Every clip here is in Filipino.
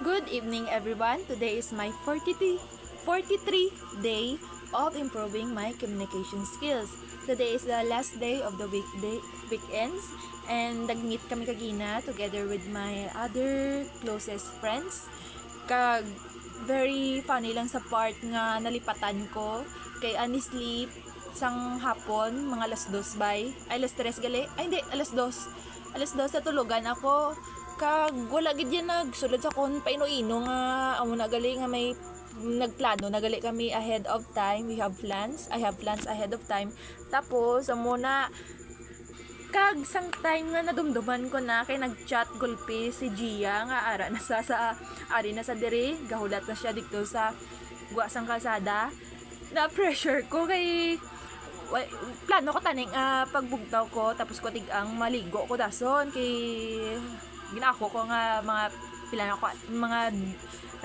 Good evening everyone. Today is my 43 day of improving my communication skills. Today is the last day of the weekends and nag-meet kami kagina together with my other closest friends. Very funny lang sa part nga nalipatan ko kay honestly sang hapon mga alas 3 gali ay hindi alas 2 sa tulugan ako wala gid yan nagsulod sa kon paino-ino nga amo na gali nga may nagplano na gali kami ahead of time. I have plans ahead of time, tapos amo na sang time nga nadumduman ko na kay nagchat gulpi si Gia nga ara na ari na sa diri gahulat na siya dito sa guwasang kalsada. Na pressure ko kay plano ko taning pagbugtaw ko tapos ko tigang maligo ko dason kay ginako ko nga mga pila ko mga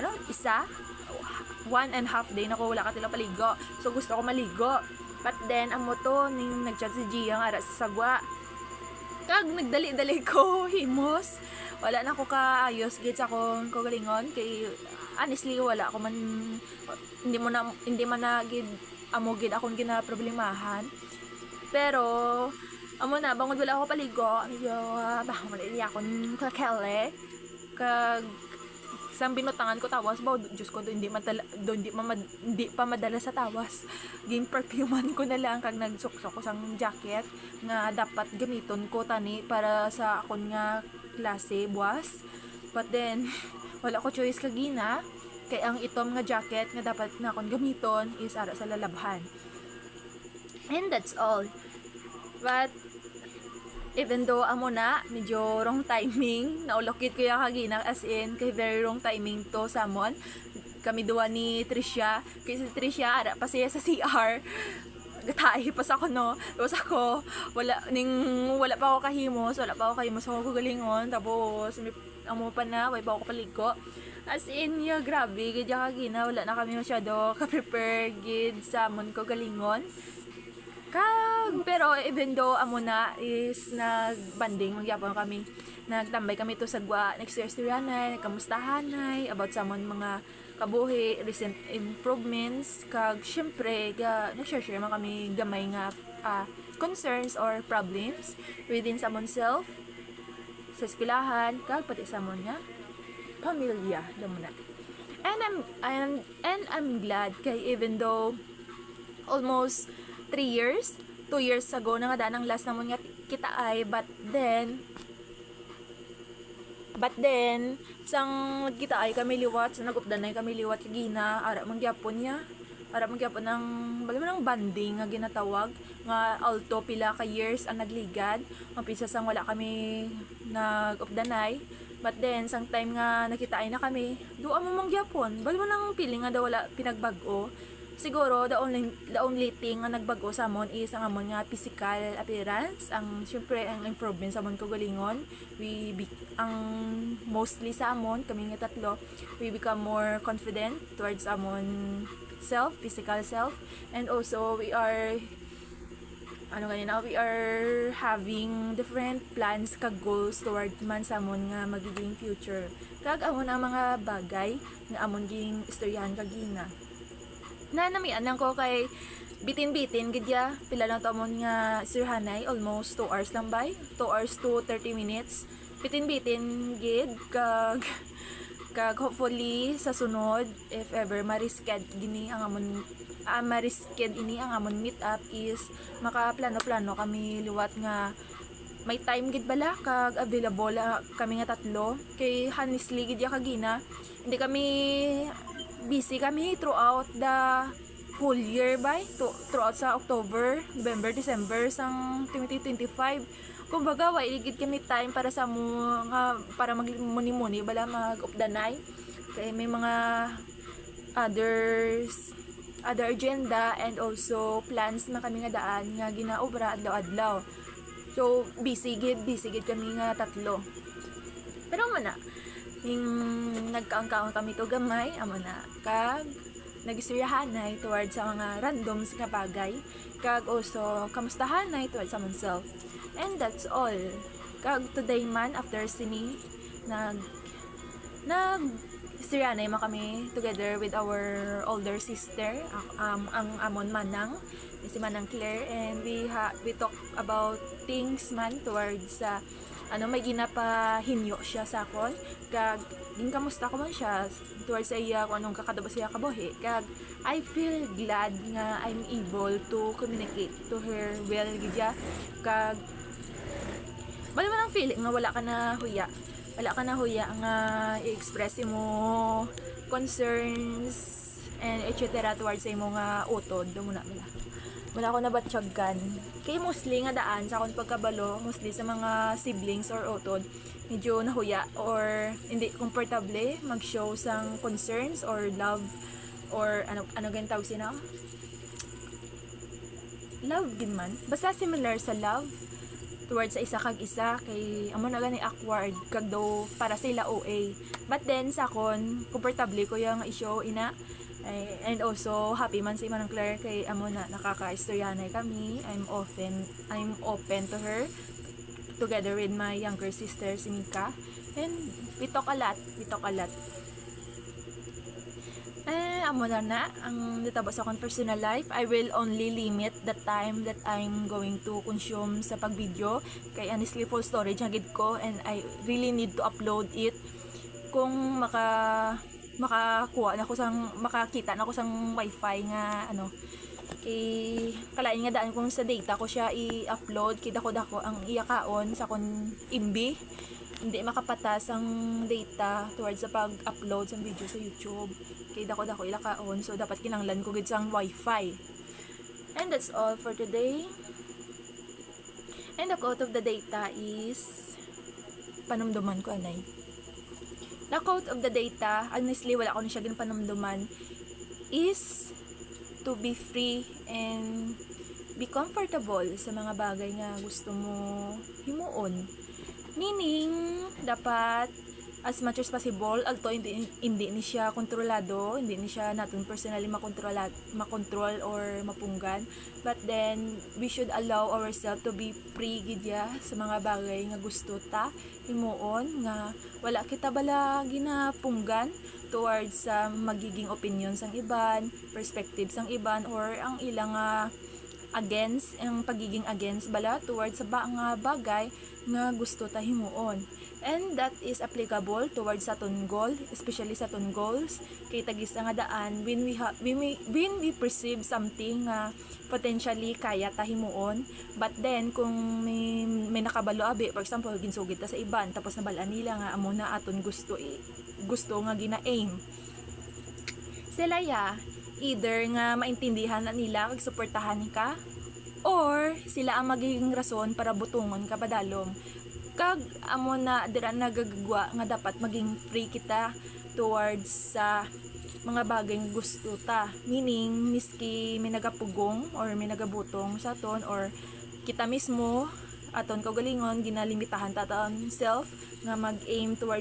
1.5 day na ko wala ka tila paligo, so gusto ko maligo. But then amo to ning nagchat si Gia nga ara sa sagwa nagdali-dali ko himos wala na ko kaayos gid sa akong kagalingon kay honestly wala ko man hindi man na gid amo gid akong ginaproblemahan. Pero amo na bangod wala ako paligo medyo bangon na akong kakele sang binutangan ko tawas ba Diyos ko hindi pa madala sa tawas game perfumean ko na lang kag nagsuksok ko sang jacket nga dapat gamiton ko tani para sa akon nga klase buwas. But then wala ko choice kagina kay ang itom nga jacket nga dapat na akon gamiton is ara sa lalabhan, and that's all. But even though amo na medyo wrong timing naulokit ko yung kagina as in kay very wrong timing to samon kami duwa ni Tricia kay si Tricia ara pa siya sa CR gatay pas ako no tapos ako wala pa ako kahimos ako galingon tapos amo pa na way pa ako paligo as in grabe gid kagina wala na kami masyado ka-prepare gid samon ko galingon. Pero even though amo na is nagbanding magyapon kami nagtambay kami to sa gwa nagseryohanay nagkamustahanay about sa mga kabuhi recent improvements syempre nag-share man kami gamay nga concerns or problems within sa self sa eskwelahan pati sa nga pamilya na. And I'm glad kay even though almost 2 years ago na nga danang last namon nga kita ay but then sang kita ay kami liwat sa nagupdanay kami liwat kagina ara mangyapon ng ng banding nga ginatawag nga alto pila ka years ang nagligad mapisa sang wala kami nagupdanay. But then sang time nga nakita ay na kami duwa mo mangyapon balman nang piling nga daw wala pinagbago. Siguro the only thing nga nagbago sa amon is ang amon nga physical appearance, ang syempre ang improvement sa amon kagalingon. Ang mostly sa amon kami nga tatlo, we become more confident towards amon physical self, and also we are having different plans kag goals toward man sa amon nga magiging future. Kag amon ang mga bagay nga amon ging istoryahan kagina. Namian ko kay bitin gidya pila lang tamon nga sirhanay almost 2 hours lang bay 2 hours to 30 minutes bitin gid kag hopefully sa sunod if ever marisked ini ang amon meet up is makaplano kami liwat nga may time gid bala kag available kami nga tatlo kay honestly gidya kagina hindi kami busy kami throughout the whole year throughout sa October, November, December sang 2025. Kumbaga wa iligid kami time para sa para magmuni-muni bala mag-updanay kay may mga other agenda and also plans na kami nga daan nga ginaobra adlaw-adlaw. So busy gid kami nga tatlo. Pero muna nagkaangkaon kami to gamay amo na kag nagistoryahanay towards sa mga randoms nga bagay kag also kamustahanay towards sa myself, and that's all. Kag today man after sini Nag-istoryanay man kami together with our older sister, ang amon Manang, si Manang Claire, and we talk about things man towards sa may ginapahinyo siya sa akon, kag kamusta ko man siya towards sa iya kung anong kakadaba siya kabuhi, kag I feel glad nga I'm able to communicate to her well gidya, kag bali man ang feeling nga wala ka na huya nga i-express mo concerns and etc. towards sa imo nga utod do muna wala ko nabatsyaggan kay mostly nga daan sa akong pagkabalo, mostly sa mga siblings or utod medyo nahuya or hindi komportable mag-show sang concerns or love or ano ganyan tawag sila, love gin man basta similar sa love towards sa isa kag isa, kay amo na gani awkward kag daw para sila OA, but then sa akon komportable ko yung i-show ina. And also happy man si Manang Claire kay amo na nakakaistoryanay kami. I'm open to her together with my younger sister si Mika, and we talk a lot. Amo na ang ditabo sa akong personal life. I will only limit the time that I'm going to consume sa pag-video, kay honestly full storage ang gid ko, and I really need to upload it kung makakita na ko sang wifi nga kay kalain nga daan kung sa data ko siya i-upload kay dako ang iyakaon sa kon imbi hindi makapatas ang data towards sa pag-upload sa video sa YouTube, kay dako ilakaon, so dapat kinanglan ko gid sang wifi. And that's all for today, and the quote of the data is panumduman ko anay. The quote of the data, honestly wala ko na siya ginpanumduman, is to be free and be comfortable sa mga bagay nga gusto mo himuon. Meaning, dapat as much as possible, although hindi ni siya kontrolado, hindi ni siya natin personally makontrol or mapunggan, but then we should allow ourselves to be free gidya sa mga bagay nga gusto ta himuon, nga wala kita bala ginapunggan towards sa magiging opinions ang iban, perspectives ang iban, or ang ilang against, ang pagiging against bala towards sa nga bagay nga gusto ta himuon. And that is applicable towards sa ton goal, especially sa ton goals, kay tagis nga daan when we perceive something nga potentially kaya ta himuon, but then kung may nakabalo abi, for example ginsugid ta sa iban tapos nabalaan nila nga amo na aton gusto nga gina-aim sila either nga maintindihan na nila kag suportahan ka, or sila ang magiging rason para butungon ka padalom, kag amo na dira nagagwa nga dapat maging free kita towards sa mga bagay nga gusto ta, meaning miski may nagapugong or may nagabutong sa aton, or kita mismo aton kaugalingon ginalimitahan ta aton self nga mag-aim towards